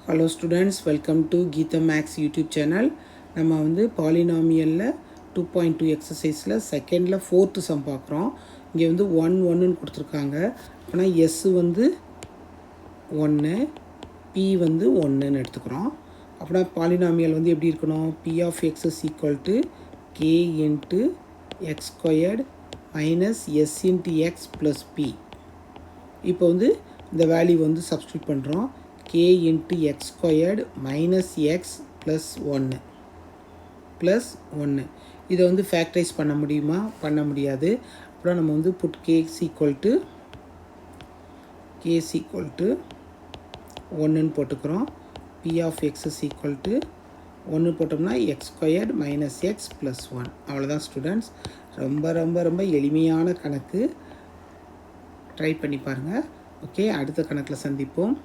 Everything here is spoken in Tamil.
Hello students, welcome to Geetha Max YouTube channel. நம்ம வந்து பாலினாமியலில் 2.2 எக்ஸசைஸில் செகண்டில் 4th சம் பார்க்குறோம். இங்கே வந்து 1 கொடுத்துருக்காங்க. ஆனால் எஸ் வந்து 1, பி வந்து 1ன்னு எடுத்துக்கிறோம். அப்படின்னா பாலினாமியல் வந்து எப்படி இருக்கணும்? P of X is equal to K into X squared minus S into X plus P. இப்போ வந்து இந்த வேல்யூ வந்து சப்ஸ்டியூட் பண்ணுறோம். k into x squared minus x plus 1 plus 1 இதை வந்து ஃபேக்டரைஸ் பண்ண முடியுமா? பண்ண முடியாது. அப்புறம் நம்ம வந்து put k is equal to 1ன்னு போட்டுக்கிறோம். p of x is equal to 1 போட்டோம்னா x squared minus x plus 1. அவ்வளோதான் ஸ்டூடெண்ட்ஸ். ரொம்ப ரொம்ப ரொம்ப எளிமையான கணக்கு. ட்ரை பண்ணி பாருங்கள். ஓகே, அடுத்த கணக்கில் சந்திப்போம்.